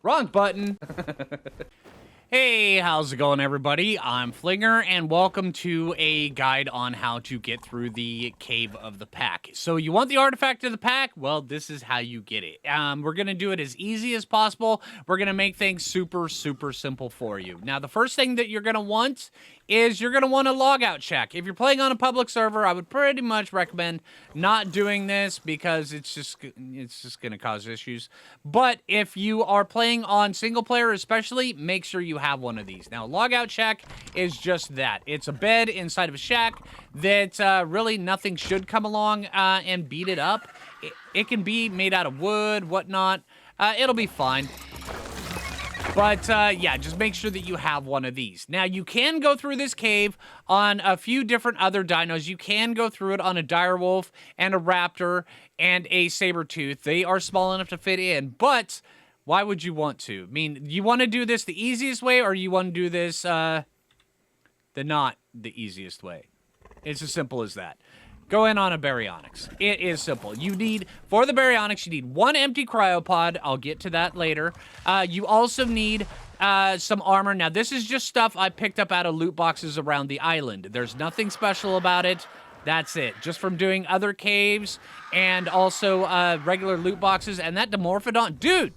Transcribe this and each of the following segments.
Wrong button. Hey, how's it going, everybody? I'm Phlinger, and welcome to a guide on how to get through the Cave of the Pack. So you want the artifact of the pack? Well, this is how you get it. We're going to do it as easy as possible. We're going to make things super simple for you. Now, the first thing that you're going to want is you're going to want a logout check. If you're playing on a public server, I would pretty much recommend not doing this because it's just going to cause issues. But if you are playing on single player especially, make sure you have one of these. Now, logout check is just that. It's a bed inside of a shack that really nothing should come along and beat it up. It can be made out of wood, whatnot. It'll be fine. But, yeah, just make sure that you have one of these. Now, you can go through this cave on a few different other dinos. You can go through it on a direwolf and a raptor and a saber-tooth. They are small enough to fit in, but why would you want to? I mean, you want to do this the easiest way, or you want to do this the not the easiest way? It's as simple as that. Go in on a baryonyx. It is simple. You need, for the baryonyx, you need one empty cryopod. I'll get to that later. You also need some armor. Now, this is just stuff I picked up out of loot boxes around the island. There's nothing special about it. That's it. Just from doing other caves and also regular loot boxes. And that Dimorphodon, dude!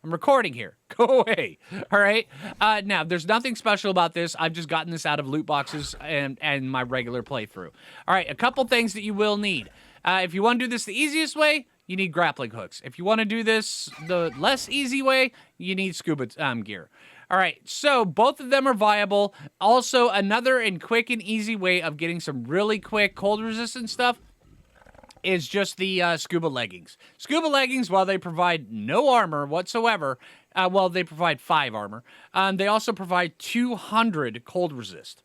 I'm recording here. Go away. All right? Now, there's nothing special about this. I've just gotten this out of loot boxes and my regular playthrough. All right, a couple things that you will need. If you want to do this the easiest way, you need grappling hooks. If you want to do this the less easy way, you need scuba gear. All right, so both of them are viable. Also, another and quick and easy way of getting some really quick cold-resistant stuff is just the scuba leggings. Scuba leggings, while they provide no armor whatsoever, well, they provide 5 armor, they also provide 200 cold resist,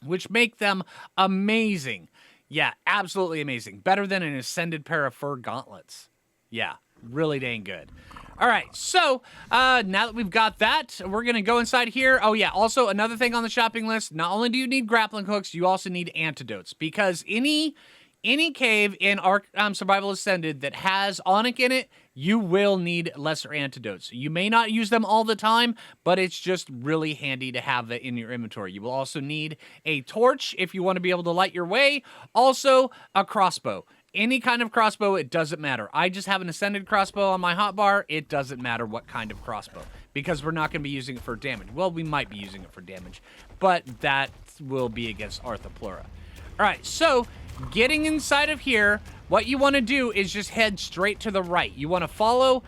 which make them amazing. Yeah, absolutely amazing. Better than an ascended pair of fur gauntlets. Yeah, really dang good. All right, so now that we've got that, we're going to go inside here. Oh, yeah, also another thing on the shopping list, not only do you need grappling hooks, you also need antidotes, because any cave in Ark Survival Ascended that has Onyx in it, you will need lesser antidotes. You may not use them all the time, but it's just really handy to have that in your inventory. You will also need a torch if you want to be able to light your way. Also, a crossbow. Any kind of crossbow, it doesn't matter. I just have an Ascended crossbow on my hotbar. It doesn't matter what kind of crossbow, because we're not going to be using it for damage. Well, we might be using it for damage, but that will be against Arthropleura. All right, so getting inside of here, what you want to do is just head straight to the right. You want to follow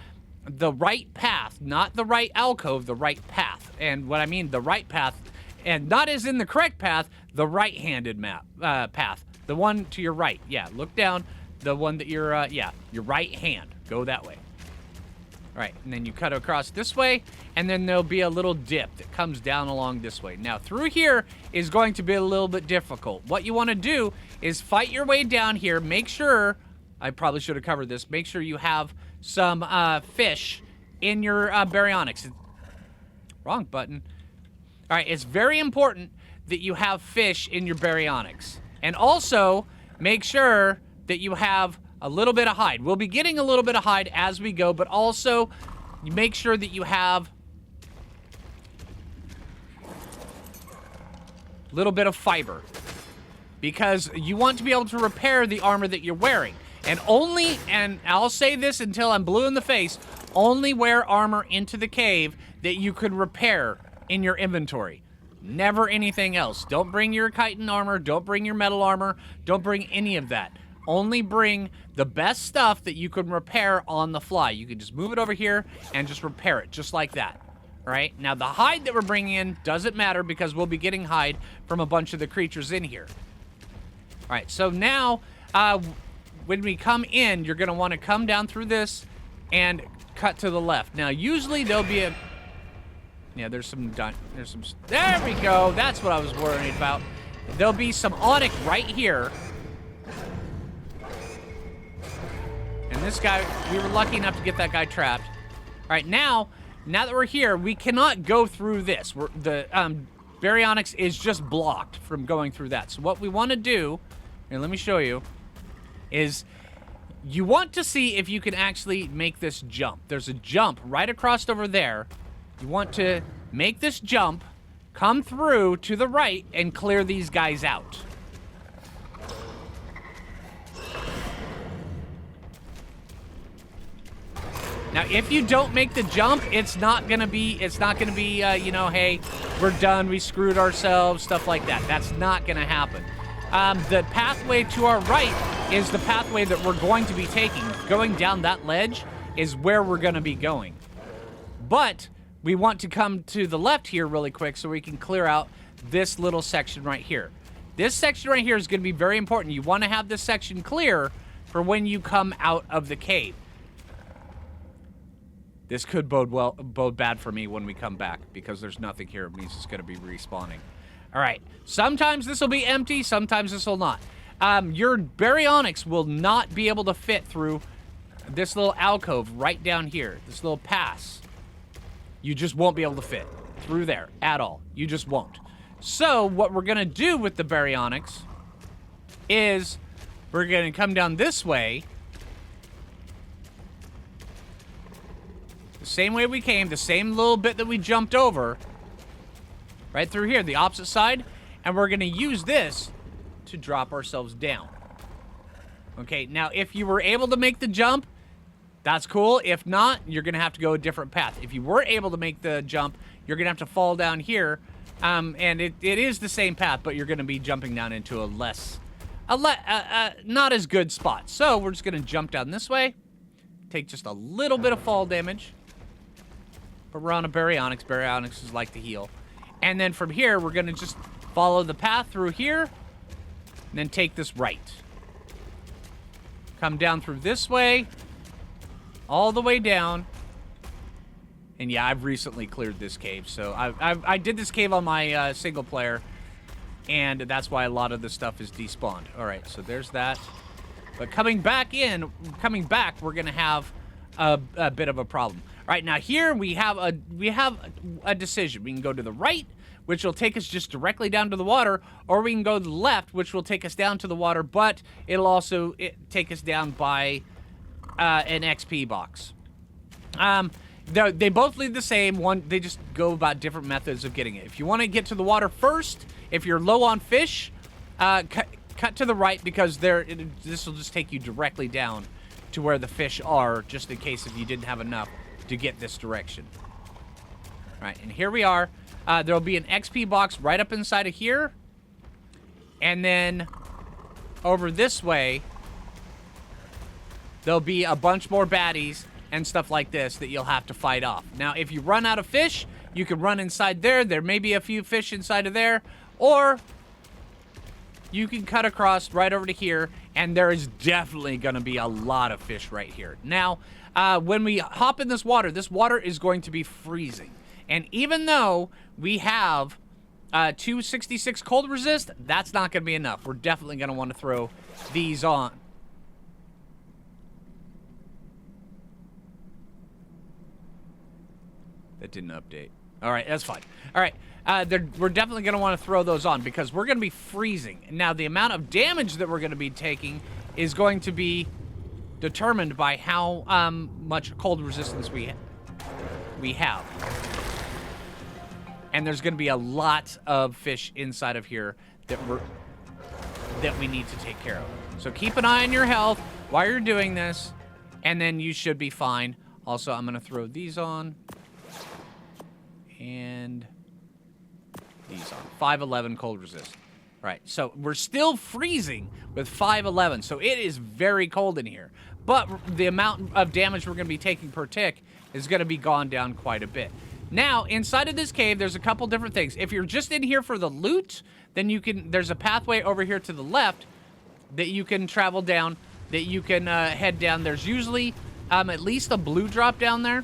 the right path, not the right alcove, the right path. And what I mean, the right path, and not as in the correct path, the right-handed path. The one to your right. Yeah, look down. The one that you're, yeah, your right hand. Go that way. All right, and then you cut across this way, and then there'll be a little dip that comes down along this way. Now, through here is going to be a little bit difficult. What you want to do is fight your way down here. Make sure, I probably should have covered this, make sure you have some fish in your baryonyx. Wrong button. All right, it's very important that you have fish in your baryonyx. And also, make sure that you have a little bit of hide. We'll be getting a little bit of hide as we go, but also make sure that you have a little bit of fiber, because you want to be able to repair the armor that you're wearing. And I'll say this until I'm blue in the face, only wear armor into the cave that you could repair in your inventory. Never anything else. Don't bring your chitin armor, don't bring your metal armor, don't bring any of that. Only bring the best stuff that you can repair on the fly. You can just move it over here and just repair it, just like that. All right? Now, the hide that we're bringing in doesn't matter because we'll be getting hide from a bunch of the creatures in here. All right, so now, when we come in, you're going to want to come down through this and cut to the left. Now, usually there'll be a... Yeah, there we go. That's what I was worried about. There'll be some Onyx right here. And this guy, we were lucky enough to get that guy trapped. All right, now that we're here, we cannot go through this. The baryonyx is just blocked from going through that. So what we want to do, here, let me show you, is You want to see if you can actually make this jump. There's a jump right across over there. You want to make this jump, come through to the right, and clear these guys out. Now, if you don't make the jump, it's not gonna be, you know, hey, we're done, we screwed ourselves, stuff like that. That's not gonna happen. The pathway to our right is the pathway that we're going to be taking. Going down that ledge is where we're gonna be going. But we want to come to the left here really quick so we can clear out this little section right here. This section right here is gonna be very important. You wanna have this section clear for when you come out of the cave. This could bode bad for me when we come back, because there's nothing here. It means it's going to be respawning. All right. Sometimes this will be empty. Sometimes this will not. Your baryonyx will not be able to fit through this little alcove right down here. This little pass. You just won't be able to fit through there at all. You just won't. So what we're going to do with the baryonyx is we're going to come down this way. The same way we came, the same little bit that we jumped over, right through here, the opposite side, and we're going to use this to drop ourselves down. Okay, now if you were able to make the jump, that's cool. If not, you're going to have to go a different path. If you were able to make the jump, you're going to have to fall down here, and it is the same path, but you're going to be jumping down into not as good spot. So we're just going to jump down this way, take just a little bit of fall damage. But we're on a baryonyx. Baryonyxes like to heal. And then from here, we're going to just follow the path through here. And then take this right. Come down through this way. All the way down. And yeah, I've recently cleared this cave. So I did this cave on my single player. And that's why a lot of the stuff is despawned. Alright, so there's that. But coming back, we're going to have a bit of a problem. All right, now here we have a decision. We can go to the right, which will take us just directly down to the water, or we can go to the left, which will take us down to the water, but it'll also take us down by an XP box. They both lead the same. They just go about different methods of getting it. If you want to get to the water first, if you're low on fish, cut to the right, because this will just take you directly down to where the fish are, just in case if you didn't have enough to get this direction. All right, and here we are. There'll be an XP box right up inside of here. And then over this way, there'll be a bunch more baddies and stuff like this that you'll have to fight off. Now, if you run out of fish, you can run inside there. There may be a few fish inside of there. Or you can cut across right over to here, and there is definitely going to be a lot of fish right here. Now, when we hop in this water is going to be freezing. And even though we have 266 cold resist, that's not going to be enough. We're definitely going to want to throw these on. That didn't update. All right, that's fine. All right, we're definitely going to want to throw those on because we're going to be freezing. Now, the amount of damage that we're going to be taking is going to be determined by how much cold resistance we have. And there's going to be a lot of fish inside of here that we need to take care of. So keep an eye on your health while you're doing this, and then you should be fine. Also, I'm going to throw these on. And these on. 511 cold resist. Right, so we're still freezing with 511, so it is very cold in here. But the amount of damage we're going to be taking per tick is going to be gone down quite a bit. Now, inside of this cave, there's a couple different things. If you're just in here for the loot, then there's a pathway over here to the left that you can travel down, that you can head down. There's usually at least a blue drop down there.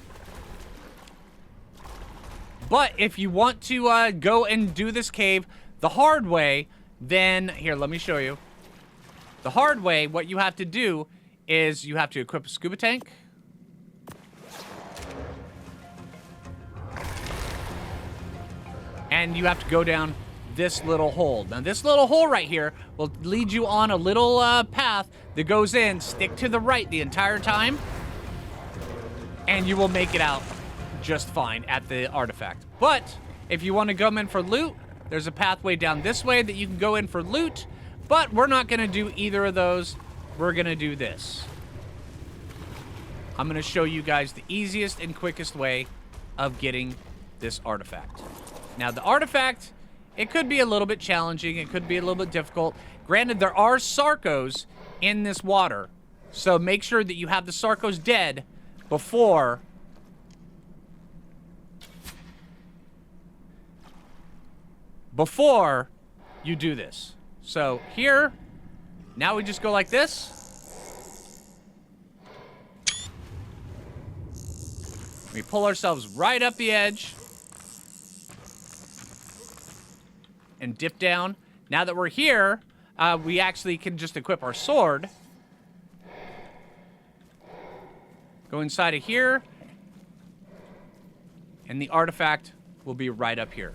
But if you want to go and do this cave the hard way, then, here, let me show you. The hard way, what you have to do is you have to equip a scuba tank. And you have to go down this little hole. Now, this little hole right here will lead you on a little path that goes in. Stick to the right the entire time, and you will make it out just fine at the artifact. But if you want to come in for loot, there's a pathway down this way that you can go in for loot, but we're not going to do either of those. We're going to do this. I'm going to show you guys the easiest and quickest way of getting this artifact. Now, the artifact, it could be a little bit challenging. It could be a little bit difficult. Granted, there are Sarcos in this water, so make sure that you have the Sarcos dead before you do this. So here, now we just go like this. We pull ourselves right up the edge and dip down. Now that we're here, we actually can just equip our sword. Go inside of here, and the artifact will be right up here.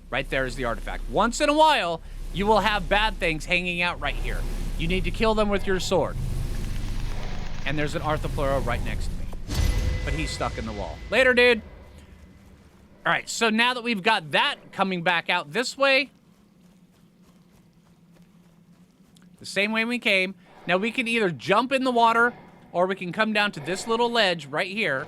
Right there is the artifact. Once in a while, you will have bad things hanging out right here. You need to kill them with your sword. And there's an Arthropleura right next to me. But he's stuck in the wall. Later, dude. All right, so now that we've got that coming back out this way, the same way we came, now we can either jump in the water or we can come down to this little ledge right here.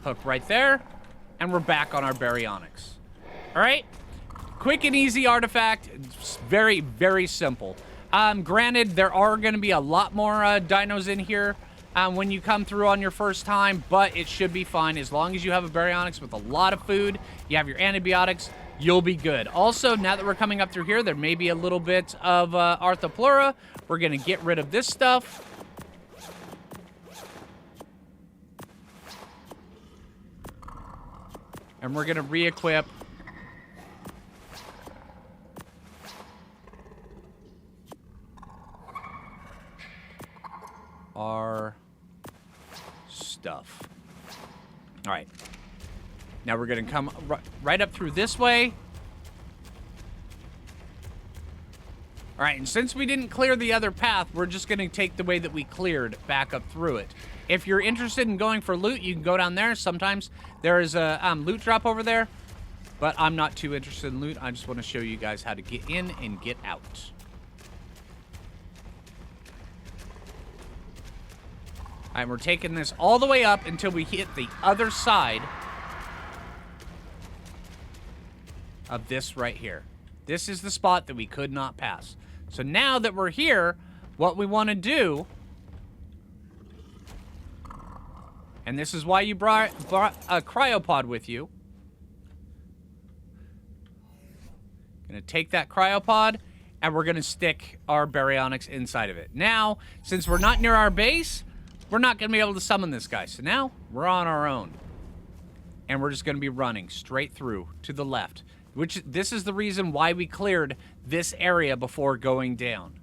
Hook right there, and we're back on our baryonyx. All right? Quick and easy artifact. It's very, very simple. Granted, there are going to be a lot more dinos in here when you come through on your first time, but it should be fine. As long as you have a baryonyx with a lot of food, you have your antibiotics, you'll be good. Also, now that we're coming up through here, there may be a little bit of Arthropleura. We're going to get rid of this stuff. And we're going to re-equip our stuff. All right. Now we're going to come right up through this way. All right, and since we didn't clear the other path, we're just going to take the way that we cleared back up through it. If you're interested in going for loot, you can go down there. Sometimes there is a loot drop over there, but I'm not too interested in loot. I just want to show you guys how to get in and get out. All right, we're taking this all the way up until we hit the other side of this right here. This is the spot that we could not pass. So now that we're here, what we want to do, and this is why you brought a cryopod with you. Gonna take that cryopod, and we're gonna stick our baryonyx inside of it. Now, since we're not near our base, we're not gonna be able to summon this guy. So now, we're on our own. And we're just gonna be running straight through to the left. Which, this is the reason why we cleared this area before going down.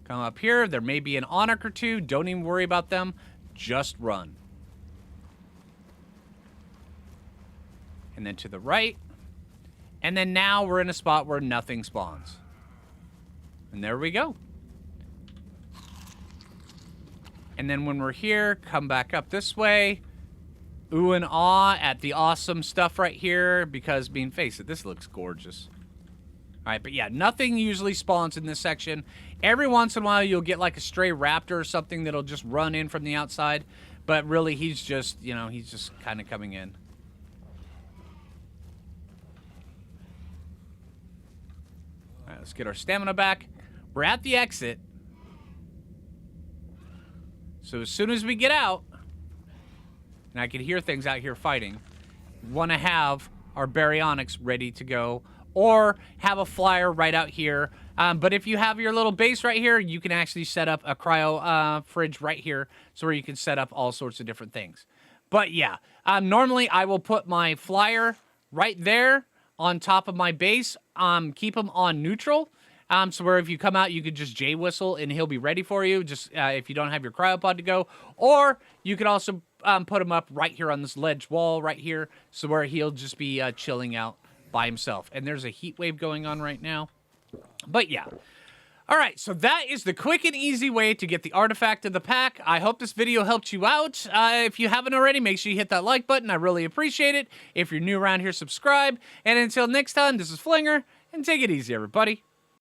Come up here. There may be an Onyx or two. Don't even worry about them. Just run. And then to the right. And then now we're in a spot where nothing spawns. And there we go. And then when we're here, come back up this way. Ooh and ah at the awesome stuff right here. Because, being face it, this looks gorgeous. Alright, but yeah, nothing usually spawns in this section. Every once in a while, you'll get like a stray raptor or something that'll just run in from the outside. But really, he's just, you know, he's just kind of coming in. Alright, let's get our stamina back. We're at the exit. So as soon as we get out, and I can hear things out here fighting, we want to have our baryonyx ready to go. Or have a flyer right out here. But if you have your little base right here, you can actually set up a cryo fridge right here. So where you can set up all sorts of different things. But yeah, normally I will put my flyer right there on top of my base. Keep them on neutral. So where if you come out, you could just J whistle and he'll be ready for you. Just if you don't have your cryopod to go, or you could also put him up right here on this ledge wall right here, so where he'll just be chilling out by himself. And there's a heat wave going on right now, but yeah. All right, so that is the quick and easy way to get the artifact of the pack. I hope this video helped you out. If you haven't already, make sure you hit that like button. I really appreciate it. If you're new around here, subscribe. And until next time, this is Phlinger, and take it easy, everybody.